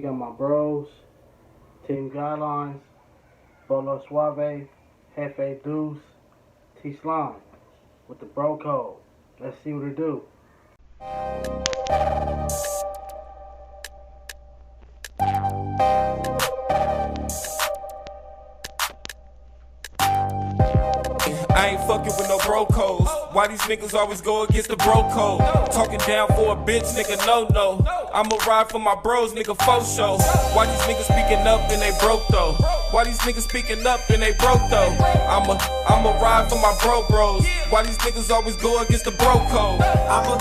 We got my bros, Team GuideLines, BoLo Swavey, Jefe Deuce, T Slime with the bro code. Let's see what it do. I ain't fucking with no bro codes. Why these niggas always go against the bro code? Talking down for a bitch, nigga, no. I'ma ride for my bros, nigga, faux show. Why these niggas speaking up and they broke though? Why these niggas speaking up and they broke though? I'ma ride for my bros. Why these niggas always go against the bro code? I'ma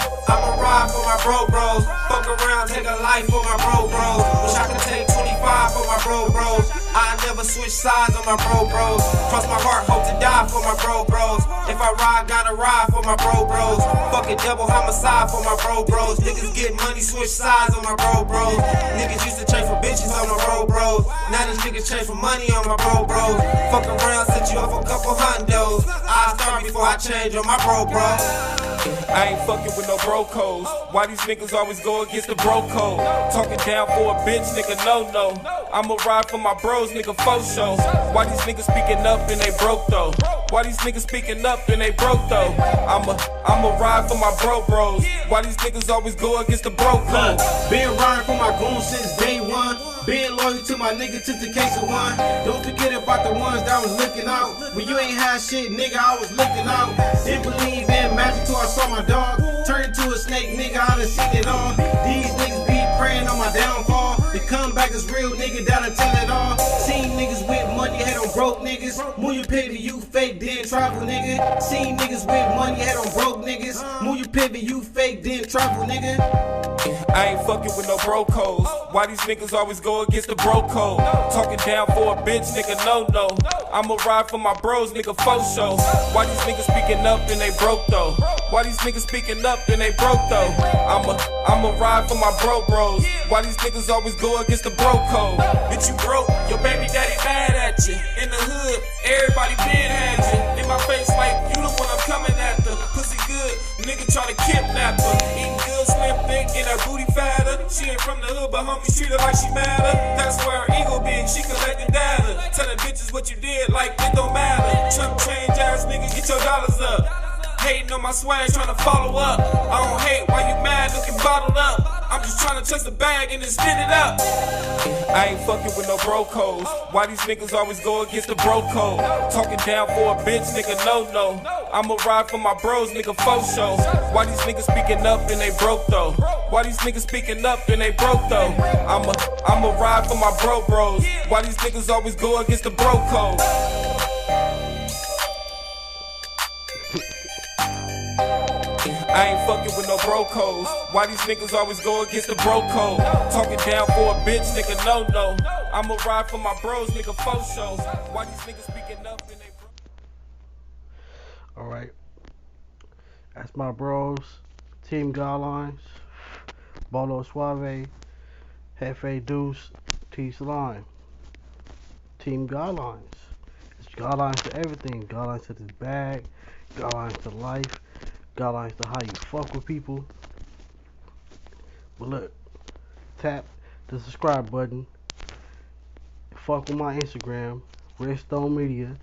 ride for my bros. Fuck around, take a life for my bros. Wish I could take 25 for my bros. I never switch sides on my bros. Cross my heart, hope to die for my bros. If I ride, gotta ride for my bros. Fucking double homicide for my bros. Niggas get money, switch sides on my bros. Niggas used to trade for bitches on my bros. Now these niggas trade for money on my bros. Fuck around, set you up a couple hundos. I start before I change on my bros. I ain't fucking with no bro codes. Why these niggas always go against the bro code? Talking down for a bitch, nigga, no. I'ma ride for my bros, nigga, faux show. Why these niggas speaking up and they broke though? Why these niggas speaking up and they broke though? I'ma ride for my bros. Why these niggas always go against the bro code? Been riding for my goons since day one. Been loyal to my nigga to the case of one. Don't forget about the ones that was looking out. When you ain't had shit, nigga, I was looking out. Didn't believe in magic till I saw my dog turn into a snake, nigga, I done seen it all. These niggas be praying on my downfall. The comeback is real, nigga, that'll tell it all. Seen niggas with money, head on broke niggas. Move your pivot, you fake, then travel, nigga. Seen niggas with money, head on broke niggas. Move your pivot, you fake, then travel, nigga. I ain't fucking with no bro codes. Why these niggas always go against the bro code? Talking down for a bitch, nigga, no. I'ma ride for my bros, nigga, faux show. Why these niggas speaking up and they broke though? Why these niggas speaking up and they broke though? I'ma ride for my bros. Why these niggas always go against the bro code? Bitch, you broke, your baby daddy mad at you. In the hood, everybody been had you. In my face like you the one I'm coming after. Pussy good, nigga try to kidnap her. Eating good, slim, thick, and her booty fatter. She ain't from the hood, but homie treat her like she matter. That's where her ego big, she collecting data. Telling bitches what you did like it don't matter. Chump change ass nigga, get your dollars up. Hating on my swag, trying to follow up. I don't hate why you mad looking bottled up. I'm just trying to chase the bag and then spin it up. I ain't fucking with no bro codes. Why these niggas always go against the bro code? Talking down for a bitch, nigga, no. I'ma ride for my bros, nigga, faux show. Why these niggas speaking up and they broke though? Why these niggas speaking up and they broke though? I'ma ride for my bros. Why these niggas always go against the bro code? I ain't fucking with no bro codes. Why these niggas always go against the bro code? Talking down for a bitch, nigga, no. I'ma ride for my bros, nigga, faux show. Why these niggas speaking up and they broke? Alright. That's my bros. Team GuideLines, BoLo Swavey, Jefe Deuce, T Slime. Team GuideLines. It's GuideLines to everything. GuideLines to this bag. GuideLines to life. GuideLines to how you fuck with people. But look, tap the subscribe button. Fuck with my Instagram, Redstone Media,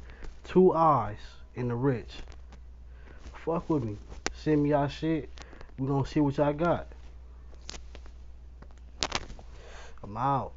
2 eyes in the Riich. Fuck with me. Send me y'all shit. We gonna see what y'all got. I'm out.